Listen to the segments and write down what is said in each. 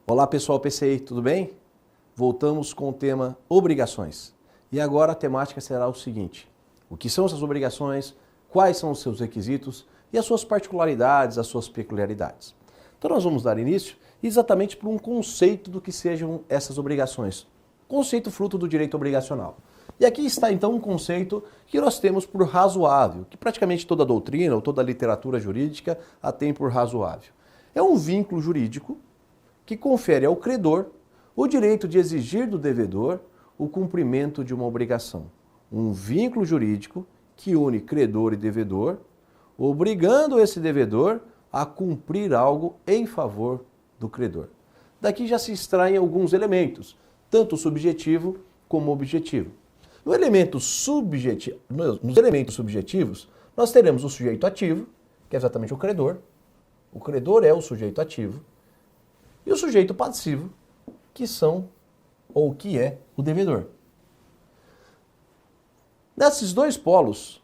Olá pessoal PCI, tudo bem? Voltamos com o tema obrigações. E agora a temática será o seguinte: o que são essas obrigações, quais são os seus requisitos e as suas particularidades, as suas peculiaridades. Então nós vamos dar início exatamente por um conceito do que sejam essas obrigações. Conceito fruto do direito obrigacional. E aqui está então um conceito que nós temos por razoável, que praticamente toda doutrina ou toda literatura jurídica a tem por razoável. É um vínculo jurídico que confere ao credor o direito de exigir do devedor o cumprimento de uma obrigação. Um vínculo jurídico que une credor e devedor, obrigando esse devedor a cumprir algo em favor do credor. Daqui já se extraem alguns elementos, tanto subjetivo como objetivo. Nos elementos subjetivos, nós teremos o sujeito ativo, que é exatamente o credor. O credor é o sujeito ativo. E o sujeito passivo, que é o devedor. Nesses dois polos,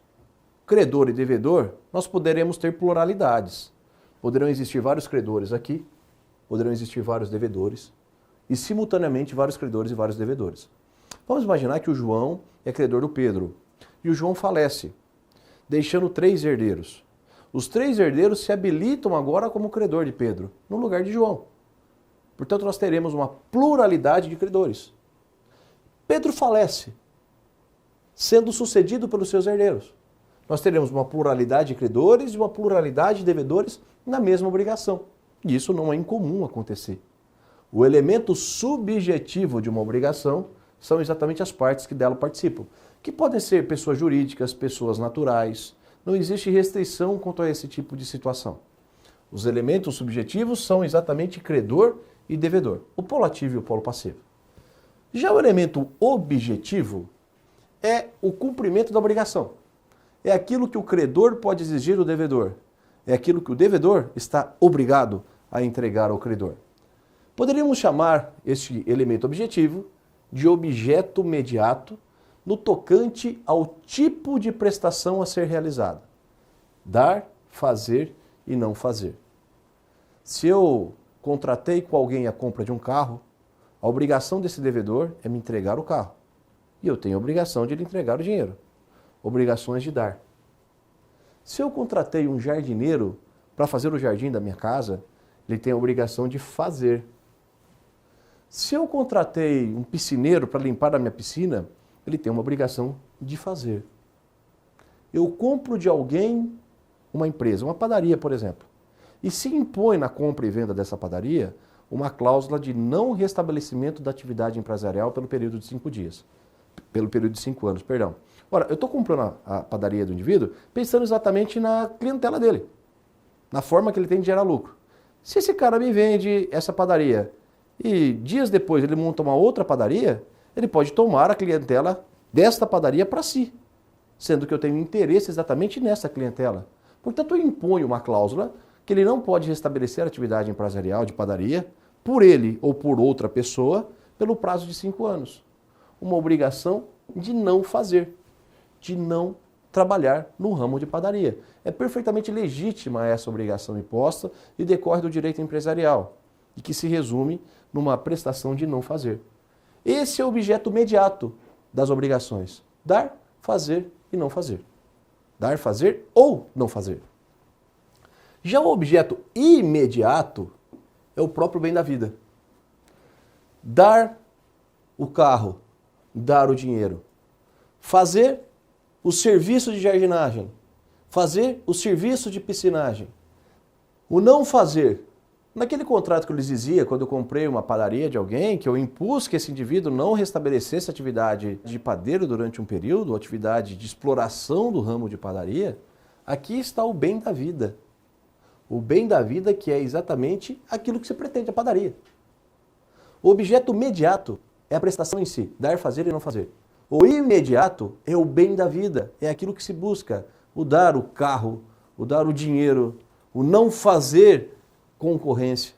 credor e devedor, nós poderemos ter pluralidades. Poderão existir vários credores aqui, poderão existir vários devedores, e simultaneamente vários credores e vários devedores. Vamos imaginar que o João é credor do Pedro, e o João falece, deixando 3 herdeiros. Os 3 herdeiros se habilitam agora como credor de Pedro, no lugar de João. Portanto, nós teremos uma pluralidade de credores. Pedro falece, sendo sucedido pelos seus herdeiros. Nós teremos uma pluralidade de credores e uma pluralidade de devedores na mesma obrigação. E isso não é incomum acontecer. O elemento subjetivo de uma obrigação são exatamente as partes que dela participam, que podem ser pessoas jurídicas, pessoas naturais. Não existe restrição quanto a esse tipo de situação. Os elementos subjetivos são exatamente credor e devedor, o polo ativo e o polo passivo. Já o elemento objetivo é o cumprimento da obrigação. É aquilo que o credor pode exigir do devedor. É aquilo que o devedor está obrigado a entregar ao credor. Poderíamos chamar este elemento objetivo de objeto mediato no tocante ao tipo de prestação a ser realizada. Dar, fazer e não fazer. Se eu contratei com alguém a compra de um carro, a obrigação desse devedor é me entregar o carro. E eu tenho a obrigação de lhe entregar o dinheiro. Obrigações de dar. Se eu contratei um jardineiro para fazer o jardim da minha casa, ele tem a obrigação de fazer. Se eu contratei um piscineiro para limpar a minha piscina, ele tem uma obrigação de fazer. Eu compro de alguém uma empresa, uma padaria, por exemplo, e se impõe na compra e venda dessa padaria uma cláusula de não restabelecimento da atividade empresarial pelo período de 5 dias. Pelo período de 5 anos, perdão. Ora, eu estou comprando a padaria do indivíduo pensando exatamente na clientela dele, na forma que ele tem de gerar lucro. Se esse cara me vende essa padaria e dias depois ele monta uma outra padaria, ele pode tomar a clientela desta padaria para si, sendo que eu tenho interesse exatamente nessa clientela. Portanto, eu imponho uma cláusula que ele não pode restabelecer a atividade empresarial de padaria por ele ou por outra pessoa pelo prazo de 5 anos. Uma obrigação de não fazer, de não trabalhar no ramo de padaria. É perfeitamente legítima essa obrigação imposta e decorre do direito empresarial, e que se resume numa prestação de não fazer. Esse é o objeto imediato das obrigações: dar, fazer e não fazer. Dar, fazer ou não fazer. Já o objeto imediato é o próprio bem da vida. Dar o carro, dar o dinheiro. Fazer o serviço de jardinagem. Fazer o serviço de piscinagem. O não fazer. Naquele contrato que eu lhes dizia, quando eu comprei uma padaria de alguém, que eu impus que esse indivíduo não restabelecesse a atividade de padeiro durante um período, atividade de exploração do ramo de padaria, aqui está o bem da vida. O bem da vida, que é exatamente aquilo que se pretende a padaria. O objeto imediato é a prestação em si, dar, fazer e não fazer. O imediato é o bem da vida, é aquilo que se busca, o dar o carro, o dar o dinheiro, o não fazer concorrência.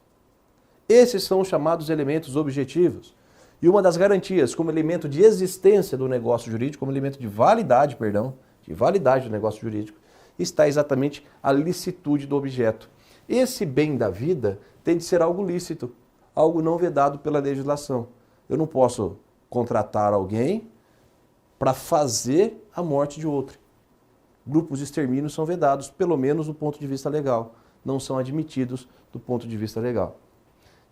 Esses são os chamados elementos objetivos. E uma das garantias como elemento de existência do negócio jurídico, como elemento de validade do negócio jurídico, está exatamente a licitude do objeto. Esse bem da vida tem de ser algo lícito, algo não vedado pela legislação. Eu não posso contratar alguém para fazer a morte de outro. Grupos de extermínio são vedados, pelo menos do ponto de vista legal. Não são admitidos do ponto de vista legal.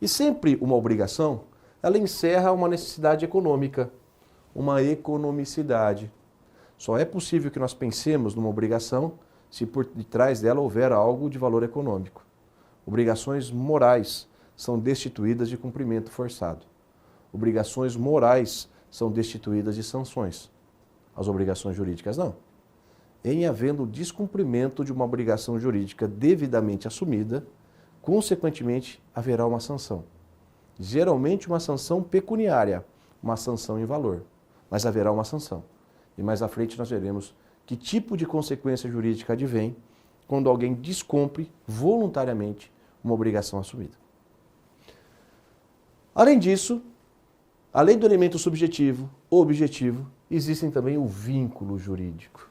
E sempre uma obrigação, ela encerra uma necessidade econômica, uma economicidade. Só é possível que nós pensemos numa obrigação se por detrás dela houver algo de valor econômico. Obrigações morais são destituídas de cumprimento forçado. Obrigações morais são destituídas de sanções. As obrigações jurídicas não. Em havendo descumprimento de uma obrigação jurídica devidamente assumida, consequentemente haverá uma sanção. Geralmente uma sanção pecuniária, uma sanção em valor, mas haverá uma sanção. E mais à frente nós veremos que tipo de consequência jurídica advém quando alguém descumpre voluntariamente uma obrigação assumida. Além disso, além do elemento subjetivo, objetivo, existem também o vínculo jurídico.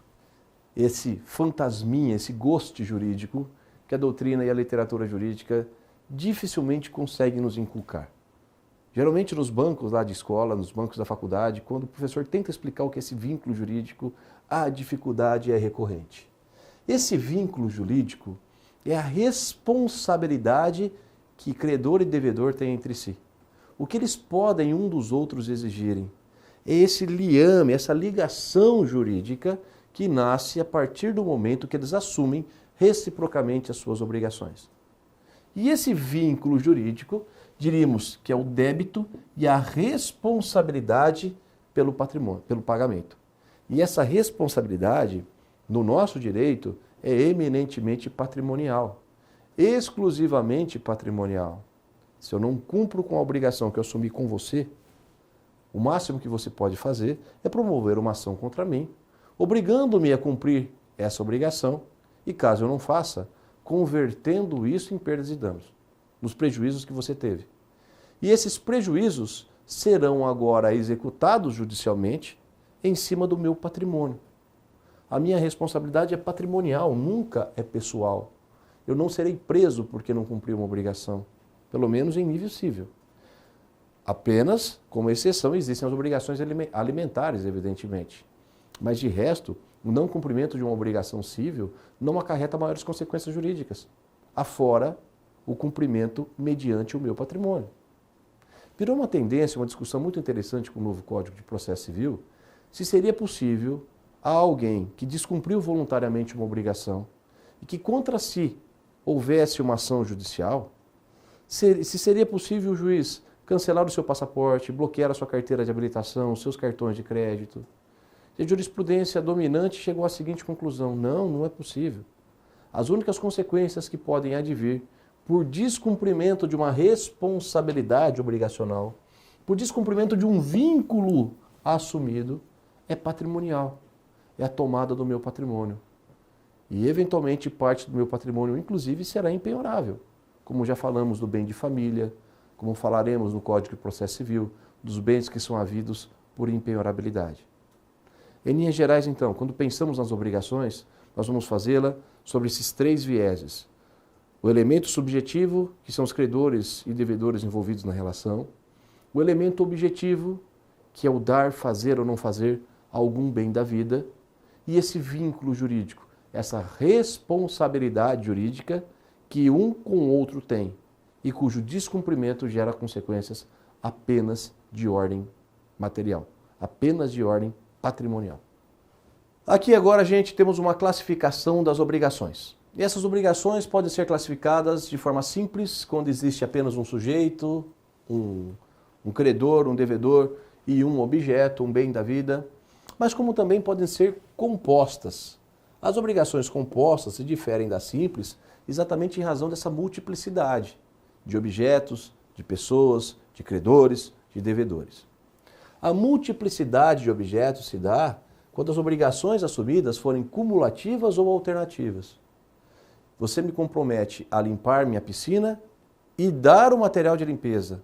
Esse fantasminha, esse gosto jurídico que a doutrina e a literatura jurídica dificilmente conseguem nos inculcar. Geralmente nos bancos lá de escola, nos bancos da faculdade, quando o professor tenta explicar o que é esse vínculo jurídico, a dificuldade é recorrente. Esse vínculo jurídico é a responsabilidade que credor e devedor têm entre si. O que eles podem um dos outros exigirem é esse liame, essa ligação jurídica que nasce a partir do momento que eles assumem reciprocamente as suas obrigações. E esse vínculo jurídico, diríamos que é o débito e a responsabilidade pelo patrimônio, pelo pagamento. E essa responsabilidade, no nosso direito, é eminentemente patrimonial, exclusivamente patrimonial. Se eu não cumpro com a obrigação que eu assumi com você, o máximo que você pode fazer é promover uma ação contra mim, obrigando-me a cumprir essa obrigação e, caso eu não faça, convertendo isso em perdas e danos, nos prejuízos que você teve. E esses prejuízos serão agora executados judicialmente em cima do meu patrimônio. A minha responsabilidade é patrimonial, nunca é pessoal. Eu não serei preso porque não cumpri uma obrigação, pelo menos em nível civil. Apenas, como exceção, existem as obrigações alimentares, evidentemente. Mas, de resto, o não cumprimento de uma obrigação civil não acarreta maiores consequências jurídicas, afora o cumprimento mediante o meu patrimônio. Virou uma tendência, uma discussão muito interessante com o novo Código de Processo Civil, se seria possível a alguém que descumpriu voluntariamente uma obrigação e que contra si houvesse uma ação judicial, se seria possível o juiz cancelar o seu passaporte, bloquear a sua carteira de habilitação, os seus cartões de crédito. E a jurisprudência dominante chegou à seguinte conclusão: não é possível. As únicas consequências que podem advir por descumprimento de uma responsabilidade obrigacional, por descumprimento de um vínculo assumido, é patrimonial. É a tomada do meu patrimônio. E, eventualmente, parte do meu patrimônio, inclusive, será impenhorável. Como já falamos do bem de família, como falaremos no Código de Processo Civil, dos bens que são havidos por impenhorabilidade. Em linhas gerais, então, quando pensamos nas obrigações, nós vamos fazê-la sobre esses três vieses. O elemento subjetivo, que são os credores e devedores envolvidos na relação. O elemento objetivo, que é o dar, fazer ou não fazer algum bem da vida. E esse vínculo jurídico, essa responsabilidade jurídica que um com o outro tem e cujo descumprimento gera consequências apenas de ordem material, apenas de ordem patrimonial. Aqui agora, gente, temos uma classificação das obrigações. E essas obrigações podem ser classificadas de forma simples, quando existe apenas um sujeito, um credor, um devedor e um objeto, um bem da vida, mas como também podem ser compostas. As obrigações compostas se diferem das simples exatamente em razão dessa multiplicidade de objetos, de pessoas, de credores, de devedores. A multiplicidade de objetos se dá quando as obrigações assumidas forem cumulativas ou alternativas. Você me compromete a limpar minha piscina e dar o material de limpeza.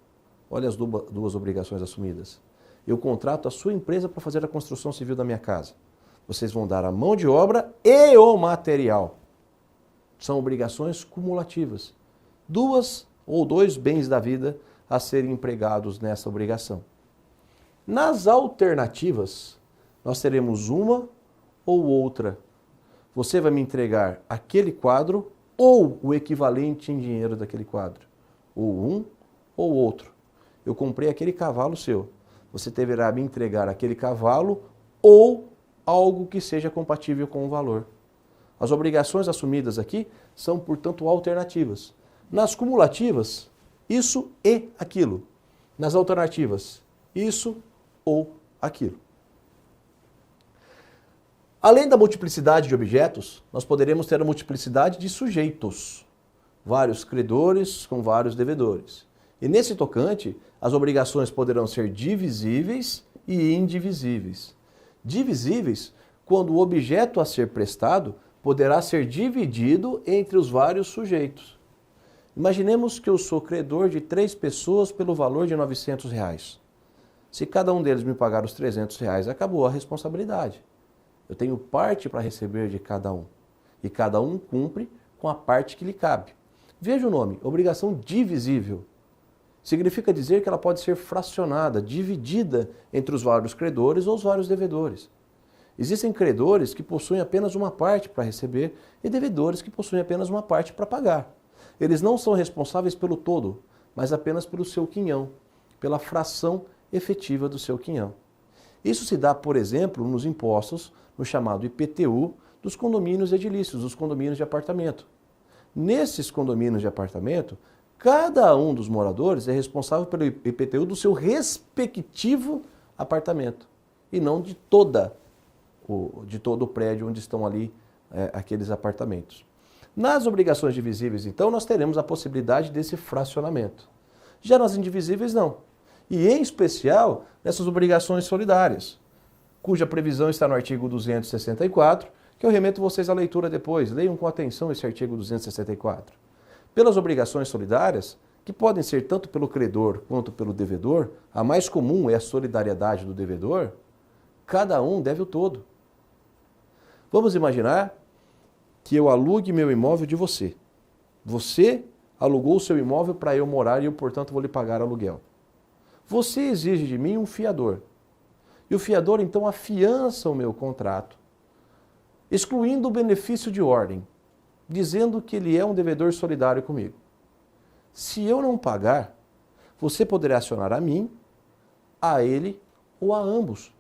Olha as duas obrigações assumidas. Eu contrato a sua empresa para fazer a construção civil da minha casa. Vocês vão dar a mão de obra e o material. São obrigações cumulativas. Duas ou dois bens da vida a serem empregados nessa obrigação. Nas alternativas, nós teremos uma ou outra. Você vai me entregar aquele quadro ou o equivalente em dinheiro daquele quadro. Ou um ou outro. Eu comprei aquele cavalo seu. Você deverá me entregar aquele cavalo ou algo que seja compatível com o valor. As obrigações assumidas aqui são, portanto, alternativas. Nas cumulativas, isso e aquilo. Nas alternativas, isso ou aquilo. Além da multiplicidade de objetos, nós poderemos ter a multiplicidade de sujeitos. Vários credores com vários devedores. E nesse tocante, as obrigações poderão ser divisíveis e indivisíveis. Divisíveis quando o objeto a ser prestado poderá ser dividido entre os vários sujeitos. Imaginemos que eu sou credor de 3 pessoas pelo valor de R$900. Se cada um deles me pagar os R$300, acabou a responsabilidade. Eu tenho parte para receber de cada um. E cada um cumpre com a parte que lhe cabe. Veja o nome, obrigação divisível. Significa dizer que ela pode ser fracionada, dividida entre os vários credores ou os vários devedores. Existem credores que possuem apenas uma parte para receber e devedores que possuem apenas uma parte para pagar. Eles não são responsáveis pelo todo, mas apenas pelo seu quinhão, pela fração efetiva do seu quinhão. Isso se dá, por exemplo, nos impostos, no chamado IPTU, dos condomínios edilícios, dos condomínios de apartamento. Nesses condomínios de apartamento, cada um dos moradores é responsável pelo IPTU do seu respectivo apartamento e não de todo o prédio onde estão ali aqueles apartamentos. Nas obrigações divisíveis, então, nós teremos a possibilidade desse fracionamento. Já nas indivisíveis, não. E, em especial, nessas obrigações solidárias, cuja previsão está no artigo 264, que eu remeto vocês à leitura depois. Leiam com atenção esse artigo 264. Pelas obrigações solidárias, que podem ser tanto pelo credor quanto pelo devedor, a mais comum é a solidariedade do devedor, cada um deve o todo. Vamos imaginar que eu alugue meu imóvel de você. Você alugou o seu imóvel para eu morar e eu, portanto, vou lhe pagar aluguel. Você exige de mim um fiador. E o fiador, então, afiança o meu contrato, excluindo o benefício de ordem, dizendo que ele é um devedor solidário comigo. Se eu não pagar, você poderá acionar a mim, a ele ou a ambos,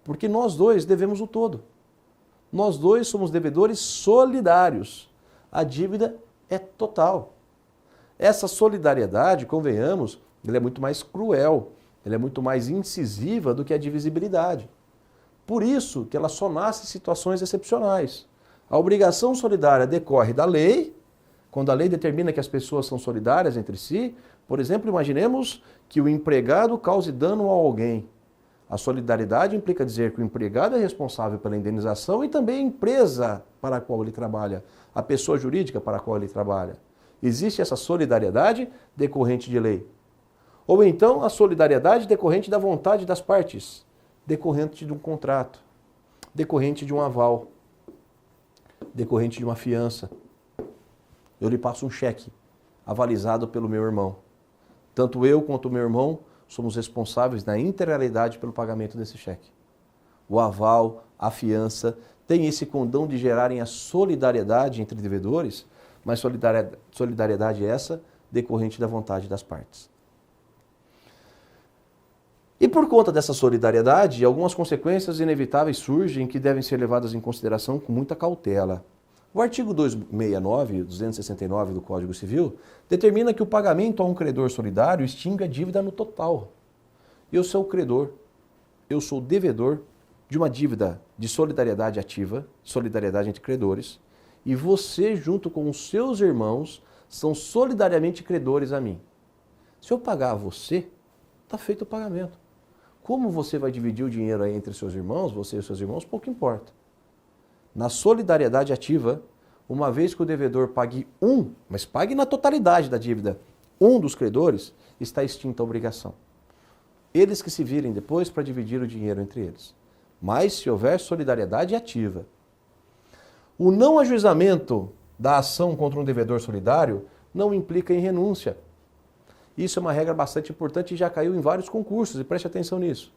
porque nós dois devemos o todo. Nós dois somos devedores solidários. A dívida é total. Essa solidariedade, convenhamos, ela é muito mais cruel, ela é muito mais incisiva do que a divisibilidade. Por isso que ela só nasce em situações excepcionais. A obrigação solidária decorre da lei, quando a lei determina que as pessoas são solidárias entre si. Por exemplo, imaginemos que o empregado cause dano a alguém. A solidariedade implica dizer que o empregado é responsável pela indenização e também a empresa para a qual ele trabalha, a pessoa jurídica para a qual ele trabalha. Existe essa solidariedade decorrente de lei. Ou então a solidariedade decorrente da vontade das partes, decorrente de um contrato, decorrente de um aval, decorrente de uma fiança. Eu lhe passo um cheque avalizado pelo meu irmão. Tanto eu quanto o meu irmão somos responsáveis na integralidade pelo pagamento desse cheque. O aval, a fiança, tem esse condão de gerarem a solidariedade entre devedores, mas solidariedade essa decorrente da vontade das partes. E por conta dessa solidariedade, algumas consequências inevitáveis surgem que devem ser levadas em consideração com muita cautela. O artigo 269, 269 do Código Civil, determina que o pagamento a um credor solidário extingue a dívida no total. Eu sou o credor, eu sou o devedor de uma dívida de solidariedade ativa, solidariedade entre credores, e você, junto com os seus irmãos, são solidariamente credores a mim. Se eu pagar a você, está feito o pagamento. Como você vai dividir o dinheiro aí entre seus irmãos, você e seus irmãos, pouco importa. Na solidariedade ativa, uma vez que o devedor pague mas pague na totalidade da dívida, dos credores, está extinta a obrigação. Eles que se virem depois para dividir o dinheiro entre eles. Mas se houver solidariedade ativa. O não ajuizamento da ação contra um devedor solidário não implica em renúncia. Isso é uma regra bastante importante e já caiu em vários concursos, e preste atenção nisso.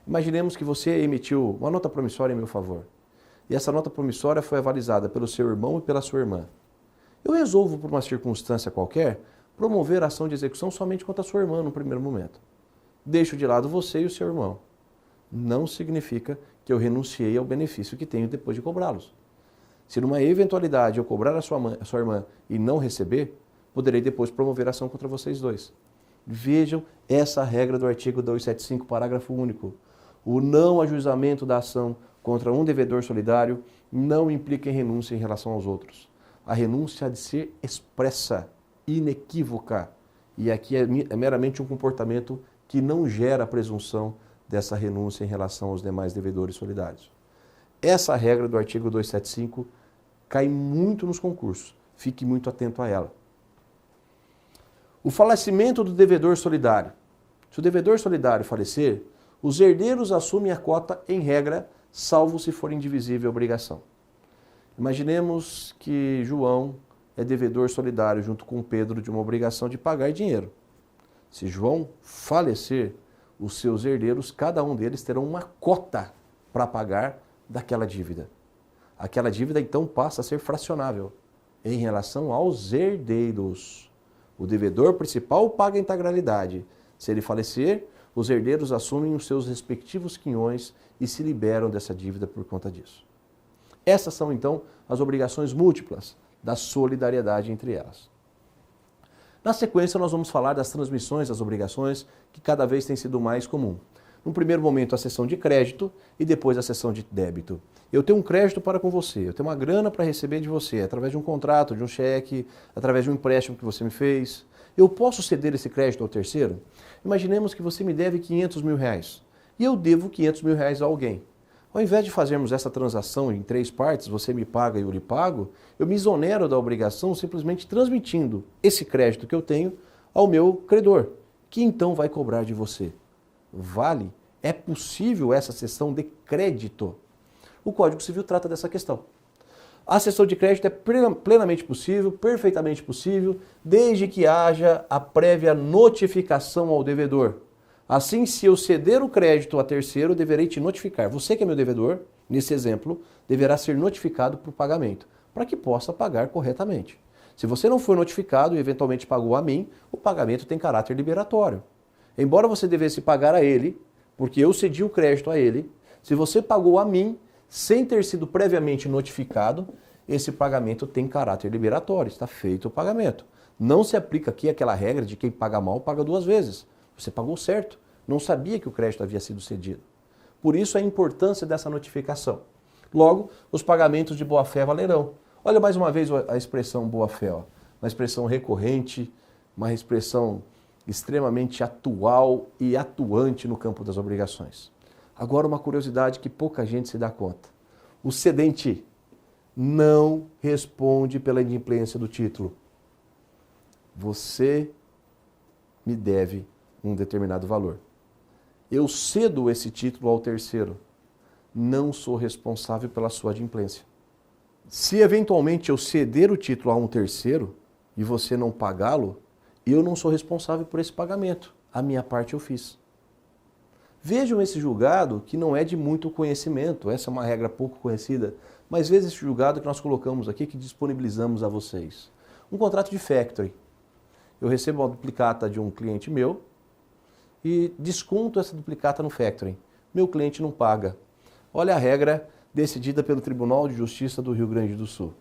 Imaginemos que você emitiu uma nota promissória em meu favor. E essa nota promissória foi avalizada pelo seu irmão e pela sua irmã. Eu resolvo, por uma circunstância qualquer, promover a ação de execução somente contra a sua irmã no primeiro momento. Deixo de lado você e o seu irmão. Não significa que eu renunciei ao benefício que tenho depois de cobrá-los. Se numa eventualidade eu cobrar a sua irmã e não receber, poderei depois promover ação contra vocês dois. Vejam essa regra do artigo 275, parágrafo único. O não ajuizamento da ação contra um devedor solidário não implica em renúncia em relação aos outros. A renúncia há de ser expressa, inequívoca. E aqui é meramente um comportamento que não gera a presunção dessa renúncia em relação aos demais devedores solidários. Essa regra do artigo 275 cai muito nos concursos. Fique muito atento a ela. O falecimento do devedor solidário. Se o devedor solidário falecer, os herdeiros assumem a cota em regra, salvo se for indivisível a obrigação. Imaginemos que João é devedor solidário junto com Pedro de uma obrigação de pagar dinheiro. Se João falecer, os seus herdeiros, cada um deles terão uma cota para pagar daquela dívida. Aquela dívida então passa a ser fracionável em relação aos herdeiros. O devedor principal paga a integralidade. Se ele falecer, os herdeiros assumem os seus respectivos quinhões e se liberam dessa dívida por conta disso. Essas são, então, as obrigações múltiplas da solidariedade entre elas. Na sequência, nós vamos falar das transmissões das obrigações, que cada vez tem sido mais comum. No primeiro momento, a cessão de crédito e depois a cessão de débito. Eu tenho um crédito para com você, eu tenho uma grana para receber de você, através de um contrato, de um cheque, através de um empréstimo que você me fez. Eu posso ceder esse crédito ao terceiro? Imaginemos que você me deve 500 mil reais e eu devo 500 mil reais a alguém. Ao invés de fazermos essa transação em 3 partes, você me paga e eu lhe pago, eu me exonero da obrigação simplesmente transmitindo esse crédito que eu tenho ao meu credor, que então vai cobrar de você. Vale? É possível essa cessão de crédito? O Código Civil trata dessa questão. A cessão de crédito é plenamente possível, perfeitamente possível, desde que haja a prévia notificação ao devedor. Assim, se eu ceder o crédito a terceiro, deverei te notificar. Você que é meu devedor, nesse exemplo, deverá ser notificado por pagamento, para que possa pagar corretamente. Se você não for notificado e eventualmente pagou a mim, o pagamento tem caráter liberatório. Embora você devesse pagar a ele, porque eu cedi o crédito a ele, se você pagou a mim, sem ter sido previamente notificado, esse pagamento tem caráter liberatório, está feito o pagamento. Não se aplica aqui aquela regra de quem paga mal paga 2 vezes. Você pagou certo, não sabia que o crédito havia sido cedido. Por isso a importância dessa notificação. Logo, os pagamentos de boa-fé valerão. Olha mais uma vez a expressão boa-fé, uma expressão recorrente, uma expressão extremamente atual e atuante no campo das obrigações. Agora uma curiosidade que pouca gente se dá conta. O cedente não responde pela inadimplência do título. Você me deve um determinado valor. Eu cedo esse título ao terceiro. Não sou responsável pela sua adimplência. Se eventualmente eu ceder o título a um terceiro e você não pagá-lo, eu não sou responsável por esse pagamento. A minha parte eu fiz. Vejam esse julgado que não é de muito conhecimento, essa é uma regra pouco conhecida, mas veja esse julgado que nós colocamos aqui, que disponibilizamos a vocês. Um contrato de factoring. Eu recebo uma duplicata de um cliente meu e desconto essa duplicata no factoring. Meu cliente não paga. Olha a regra decidida pelo Tribunal de Justiça do Rio Grande do Sul.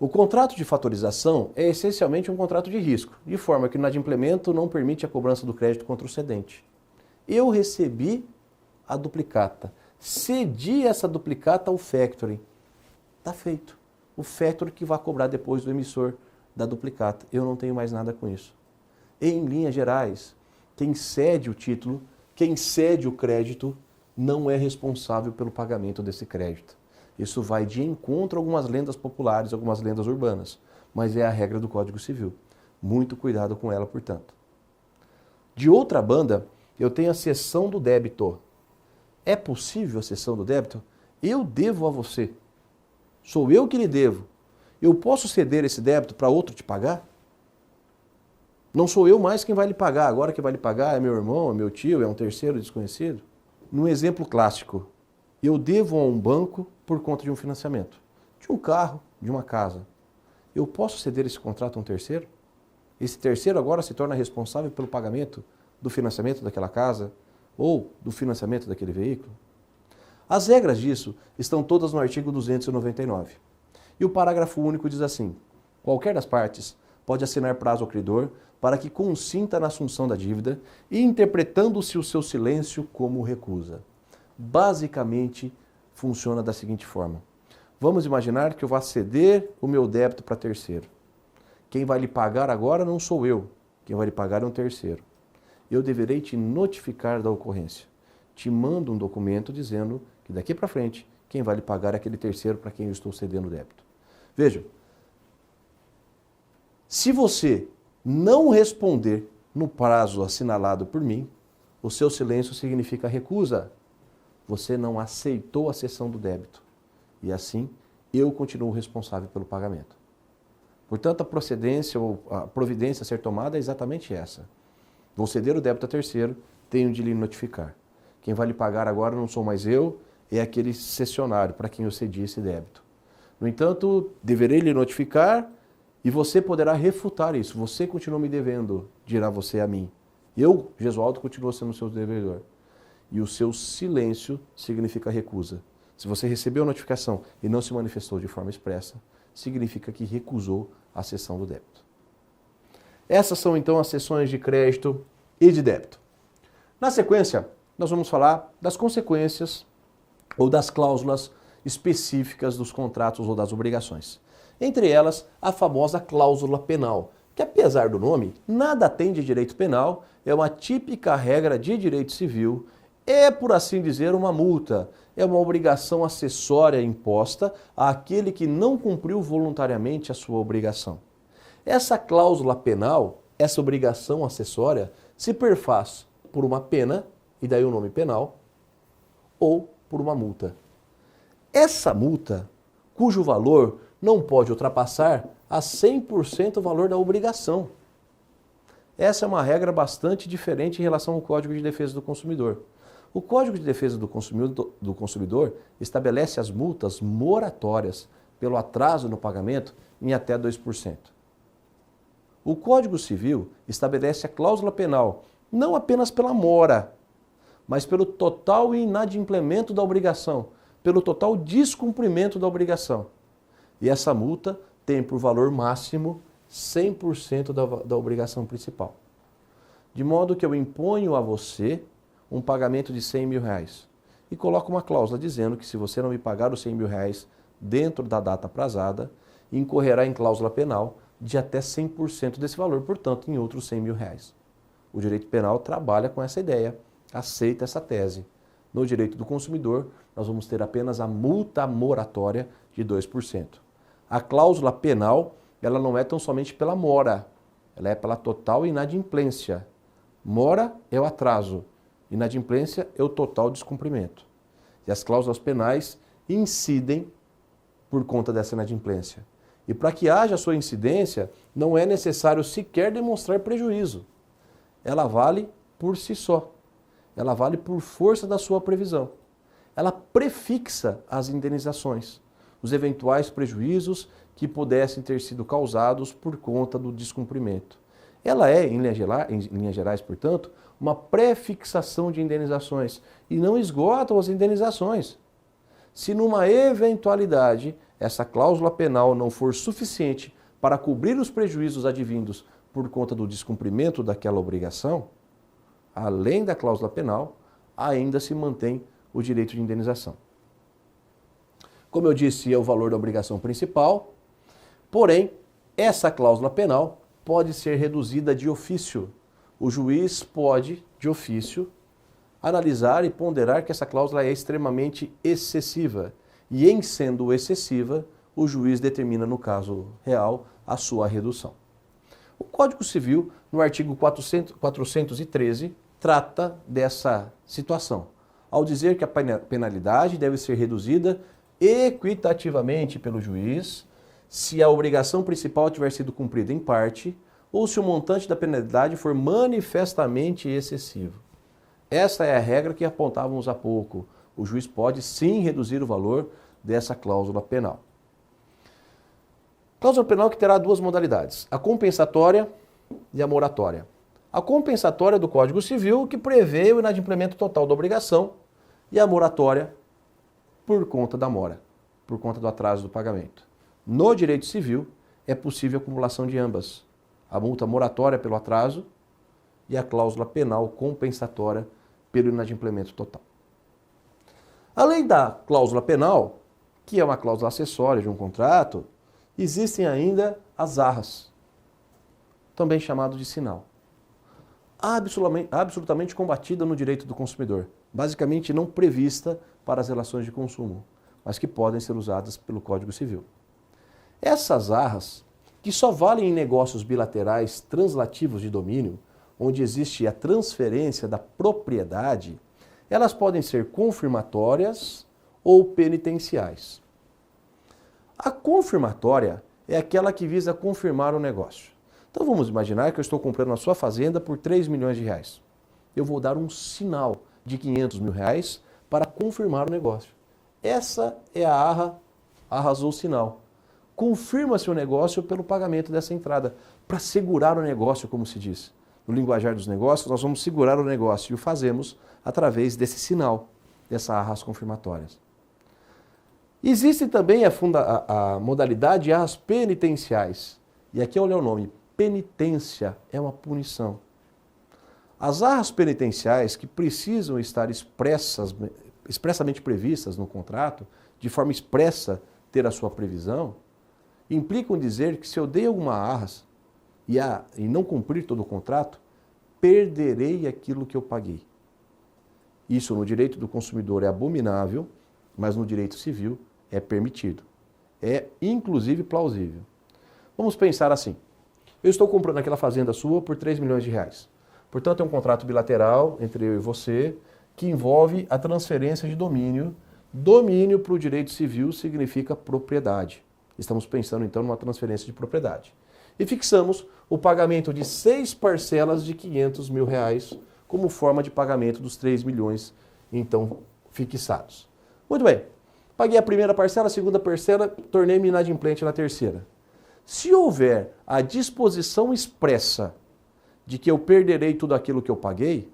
O contrato de fatorização é essencialmente um contrato de risco, de forma que o inadimplemento não permite a cobrança do crédito contra o cedente. Eu recebi a duplicata, cedi essa duplicata ao factoring. Está feito. O factoring que vai cobrar depois do emissor da duplicata. Eu não tenho mais nada com isso. Em linhas gerais, quem cede o título, quem cede o crédito, não é responsável pelo pagamento desse crédito. Isso vai de encontro a algumas lendas populares, algumas lendas urbanas, mas é a regra do Código Civil. Muito cuidado com ela, portanto. De outra banda, eu tenho a cessão do débito. É possível a cessão do débito? Eu devo a você. Sou eu que lhe devo. Eu posso ceder esse débito para outro te pagar? Não sou eu mais quem vai lhe pagar. Agora quem vai lhe pagar é meu irmão, é meu tio, é um terceiro desconhecido. Num exemplo clássico, eu devo a um banco por conta de um financiamento, de um carro, de uma casa. Eu posso ceder esse contrato a um terceiro? Esse terceiro agora se torna responsável pelo pagamento do financiamento daquela casa ou do financiamento daquele veículo? As regras disso estão todas no artigo 299. E o parágrafo único diz assim: qualquer das partes pode assinar prazo ao credor para que consinta na assunção da dívida e interpretando-se o seu silêncio como recusa. Basicamente, funciona da seguinte forma. Vamos imaginar que eu vá ceder o meu débito para terceiro. Quem vai lhe pagar agora não sou eu. Quem vai lhe pagar é um terceiro. Eu deverei te notificar da ocorrência. Te mando um documento dizendo que daqui para frente, quem vai lhe pagar é aquele terceiro para quem eu estou cedendo o débito. Veja, se você não responder no prazo assinalado por mim, o seu silêncio significa recusa. Você não aceitou a cessão do débito. E assim, eu continuo responsável pelo pagamento. Portanto, a procedência ou a providência a ser tomada é exatamente essa. Vou ceder o débito a terceiro, tenho de lhe notificar. Quem vai lhe pagar agora não sou mais eu, é aquele cessionário para quem eu cedi esse débito. No entanto, deverei lhe notificar e você poderá refutar isso. Você continua me devendo, dirá você a mim. Eu, Gesualdo, continuo sendo seu devedor. E o seu silêncio significa recusa. Se você recebeu a notificação e não se manifestou de forma expressa, significa que recusou a cessão do débito. Essas são então as cessões de crédito e de débito. Na sequência, nós vamos falar das consequências ou das cláusulas específicas dos contratos ou das obrigações. Entre elas, a famosa cláusula penal, que apesar do nome, nada tem de direito penal, é uma típica regra de direito civil, é, por assim dizer, uma multa, é uma obrigação acessória imposta àquele que não cumpriu voluntariamente a sua obrigação. Essa cláusula penal, essa obrigação acessória, se perfaz por uma pena, e daí o nome penal, ou por uma multa. Essa multa, cujo valor não pode ultrapassar a 100% o valor da obrigação. Essa é uma regra bastante diferente em relação ao Código de Defesa do Consumidor. O Código de Defesa do Consumidor estabelece as multas moratórias pelo atraso no pagamento em até 2%. O Código Civil estabelece a cláusula penal não apenas pela mora, mas pelo total inadimplemento da obrigação, pelo total descumprimento da obrigação. E essa multa tem por valor máximo 100% da obrigação principal. De modo que eu imponho a você um pagamento de R$100 mil e coloco uma cláusula dizendo que se você não me pagar os R$100 mil dentro da data prazada, incorrerá em cláusula penal de até 100% desse valor, portanto, em outros R$100 mil. O direito penal trabalha com essa ideia, aceita essa tese. No direito do consumidor, nós vamos ter apenas a multa moratória de 2%. A cláusula penal, ela não é tão somente pela mora, ela é pela total inadimplência. Mora é o atraso, inadimplência é o total descumprimento. E as cláusulas penais incidem por conta dessa inadimplência. E para que haja sua incidência, não é necessário sequer demonstrar prejuízo. Ela vale por si só. Ela vale por força da sua previsão. Ela prefixa as indenizações, os eventuais prejuízos que pudessem ter sido causados por conta do descumprimento. Ela é, em linhas gerais, portanto, uma prefixação de indenizações e não esgota as indenizações. Se numa eventualidade essa cláusula penal não for suficiente para cobrir os prejuízos advindos por conta do descumprimento daquela obrigação, além da cláusula penal, ainda se mantém o direito de indenização. Como eu disse, é o valor da obrigação principal, porém, essa cláusula penal pode ser reduzida de ofício. O juiz pode, de ofício, analisar e ponderar que essa cláusula é extremamente excessiva. E em sendo excessiva, o juiz determina, no caso real, a sua redução. O Código Civil, no artigo 413, trata dessa situação, ao dizer que a penalidade deve ser reduzida equitativamente pelo juiz se a obrigação principal tiver sido cumprida em parte ou se o montante da penalidade for manifestamente excessivo. Essa é a regra que apontávamos há pouco. O juiz pode sim reduzir o valor dessa cláusula penal. Cláusula penal que terá duas modalidades, a compensatória e a moratória. A compensatória do Código Civil, que prevê o inadimplemento total da obrigação, e a moratória por conta da mora, por conta do atraso do pagamento. No direito civil, é possível a acumulação de ambas, a multa moratória pelo atraso e a cláusula penal compensatória pelo inadimplemento total. Além da cláusula penal, que é uma cláusula acessória de um contrato, existem ainda as arras, também chamado de sinal. Absolutamente combatida no direito do consumidor, basicamente não prevista para as relações de consumo, mas que podem ser usadas pelo Código Civil. Essas arras, que só valem em negócios bilaterais translativos de domínio, onde existe a transferência da propriedade, elas podem ser confirmatórias ou penitenciais. A confirmatória é aquela que visa confirmar o negócio. Então vamos imaginar que eu estou comprando a sua fazenda por 3 milhões de reais. Eu vou dar um sinal de 500 mil reais para confirmar o negócio. Essa é a arras ou sinal. Confirma-se o negócio pelo pagamento dessa entrada, para segurar o negócio, como se diz. No linguajar dos negócios, nós vamos segurar o negócio e o fazemos através desse sinal, dessas arras confirmatórias. Existe também a modalidade de arras penitenciais. E aqui olha o nome, penitência é uma punição. As arras penitenciais que precisam estar expressamente previstas no contrato, de forma expressa ter a sua previsão, implicam dizer que se eu dei alguma arras e não cumprir todo o contrato, perderei aquilo que eu paguei. Isso no direito do consumidor é abominável, mas no direito civil é permitido. É inclusive plausível. Vamos pensar assim. Eu estou comprando aquela fazenda sua por 3 milhões de reais. Portanto, é um contrato bilateral entre eu e você que envolve a transferência de domínio. Domínio para o direito civil significa propriedade. Estamos pensando então numa transferência de propriedade. E fixamos o pagamento de 6 parcelas de 500 mil reais como forma de pagamento dos 3 milhões então fixados. Muito bem. Paguei a primeira parcela, a segunda parcela, tornei-me inadimplente na terceira. Se houver a disposição expressa de que eu perderei tudo aquilo que eu paguei,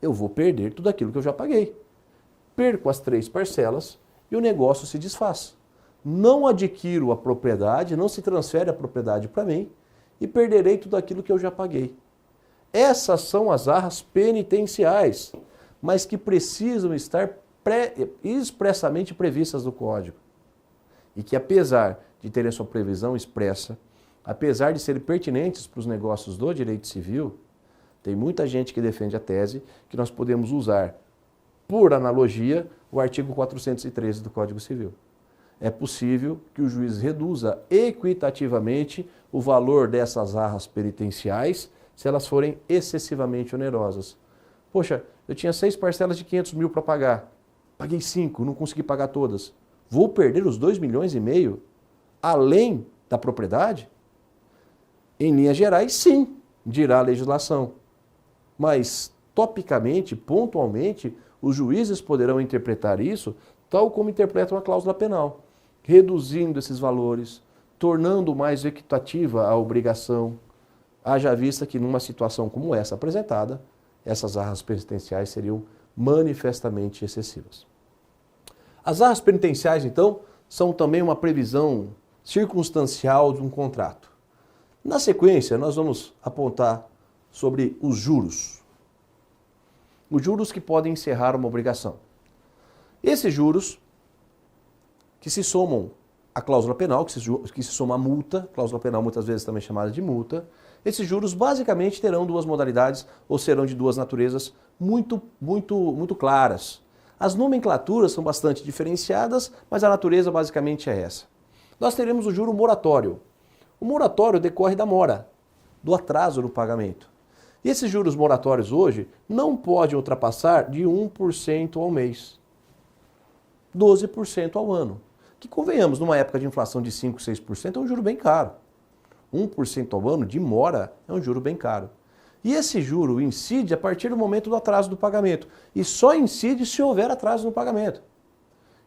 eu vou perder tudo aquilo que eu já paguei. Perco as 3 parcelas e o negócio se desfaz. Não adquiro a propriedade, não se transfere a propriedade para mim e perderei tudo aquilo que eu já paguei. Essas são as arras penitenciais, mas que precisam estar expressamente previstas no Código. E que apesar de terem sua previsão expressa, apesar de serem pertinentes para os negócios do direito civil, tem muita gente que defende a tese que nós podemos usar, por analogia, o artigo 413 do Código Civil. É possível que o juiz reduza equitativamente o valor dessas arras penitenciais se elas forem excessivamente onerosas. Poxa, eu tinha 6 parcelas de 500 mil para pagar. Paguei 5, não consegui pagar todas. Vou perder os 2 milhões e meio além da propriedade? Em linhas gerais, sim, dirá a legislação. Mas, topicamente, pontualmente, os juízes poderão interpretar isso tal como interpretam a cláusula penal, reduzindo esses valores, tornando mais equitativa a obrigação, haja vista que numa situação como essa apresentada, essas arras penitenciais seriam manifestamente excessivas. As arras penitenciais, então, são também uma previsão circunstancial de um contrato. Na sequência, nós vamos apontar sobre os juros. Os juros que podem encerrar uma obrigação. Esses juros que se somam à cláusula penal, que se soma à multa, cláusula penal muitas vezes também chamada de multa, esses juros basicamente terão 2 modalidades ou serão de 2 naturezas muito claras. As nomenclaturas são bastante diferenciadas, mas a natureza basicamente é essa. Nós teremos o juro moratório. O moratório decorre da mora, do atraso no pagamento. E esses juros moratórios hoje não podem ultrapassar de 1% ao mês, 12% ao ano. Que convenhamos, numa época de inflação de 5%, 6% é um juro bem caro. 1% ao ano de mora é um juro bem caro. E esse juro incide a partir do momento do atraso do pagamento. E só incide se houver atraso no pagamento.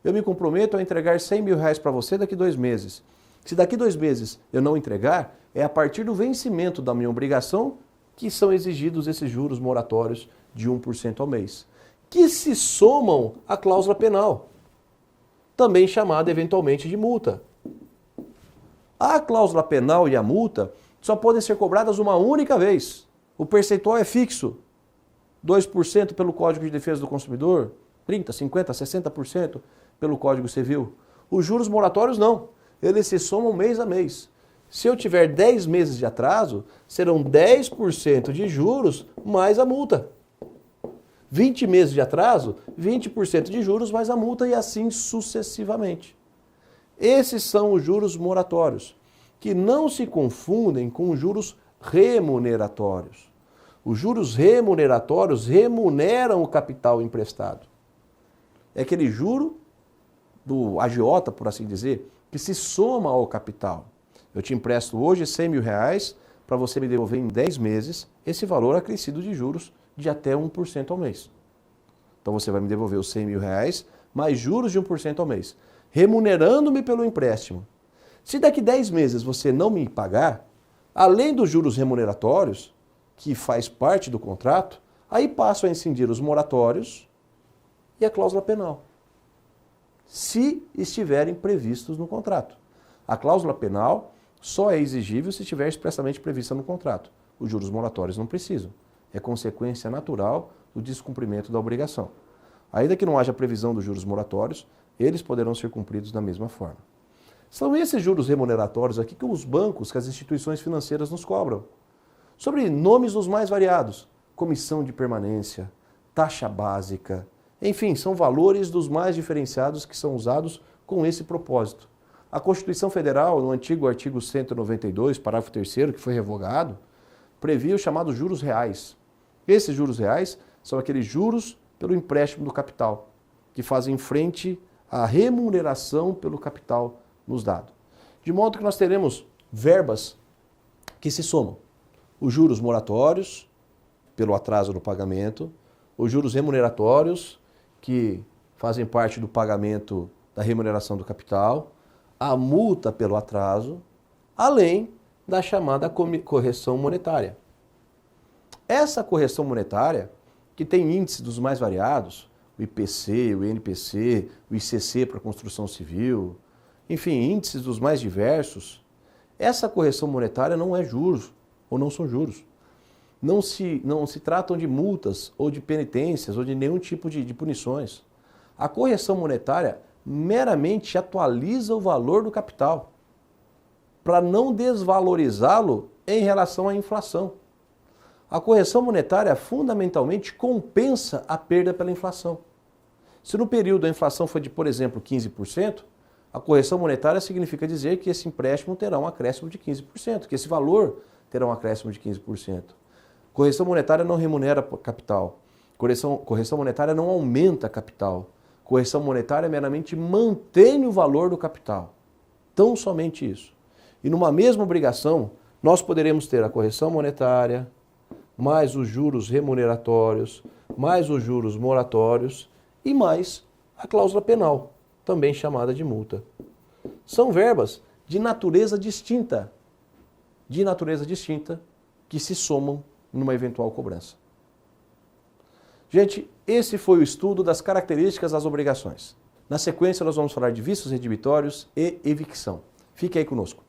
Eu me comprometo a entregar R$100.000 para você daqui 2 meses. Se daqui 2 meses eu não entregar, é a partir do vencimento da minha obrigação que são exigidos esses juros moratórios de 1% ao mês, que se somam à cláusula penal, também chamada eventualmente de multa. A cláusula penal e a multa só podem ser cobradas uma única vez. O percentual é fixo. 2% pelo Código de Defesa do Consumidor, 30%, 50%, 60% pelo Código Civil. Os juros moratórios não. Eles se somam mês a mês. Se eu tiver 10 meses de atraso, serão 10% de juros mais a multa. 20 meses de atraso, 20% de juros mais a multa e assim sucessivamente. Esses são os juros moratórios, que não se confundem com os juros remuneratórios. Os juros remuneratórios remuneram o capital emprestado. É aquele juro do agiota, por assim dizer, que se soma ao capital. Eu te empresto hoje R$100.000 para você me devolver em 10 meses esse valor acrescido de juros de até 1% ao mês. Então você vai me devolver os R$100.000 mais juros de 1% ao mês, remunerando-me pelo empréstimo. Se daqui 10 meses você não me pagar, além dos juros remuneratórios, que faz parte do contrato, aí passam a incidir os moratórios e a cláusula penal, se estiverem previstos no contrato. A cláusula penal só é exigível se estiver expressamente prevista no contrato. Os juros moratórios não precisam. É consequência natural do descumprimento da obrigação. Ainda que não haja previsão dos juros moratórios, eles poderão ser cumpridos da mesma forma. São esses juros remuneratórios aqui que os bancos, que as instituições financeiras nos cobram. Sobre nomes dos mais variados, comissão de permanência, taxa básica, enfim, são valores dos mais diferenciados que são usados com esse propósito. A Constituição Federal, no antigo artigo 192, parágrafo 3º, que foi revogado, previa os chamados juros reais. Esses juros reais são aqueles juros pelo empréstimo do capital, que fazem frente à remuneração pelo capital nos dado. De modo que nós teremos verbas que se somam. Os juros moratórios, pelo atraso no pagamento, os juros remuneratórios, que fazem parte do pagamento da remuneração do capital, a multa pelo atraso, além da chamada correção monetária. Essa correção monetária, que tem índices dos mais variados, o IPC, o INPC, o ICC para construção civil, enfim, índices dos mais diversos, essa correção monetária não é juros, ou não são juros. Não se tratam de multas, ou de penitências, ou de nenhum tipo de punições. A correção monetária meramente atualiza o valor do capital, para não desvalorizá-lo em relação à inflação. A correção monetária fundamentalmente compensa a perda pela inflação. Se no período a inflação foi de, por exemplo, 15%, a correção monetária significa dizer que esse empréstimo terá um acréscimo de 15%, que esse valor terá um acréscimo de 15%. Correção monetária não remunera capital. Correção monetária não aumenta capital. Correção monetária meramente mantém o valor do capital. Tão somente isso. E numa mesma obrigação, nós poderemos ter a correção monetária, mais os juros remuneratórios, mais os juros moratórios e mais a cláusula penal, também chamada de multa. São verbas de natureza distinta, que se somam numa eventual cobrança. Gente, esse foi o estudo das características das obrigações. Na sequência, nós vamos falar de vícios redibitórios e evicção. Fique aí conosco.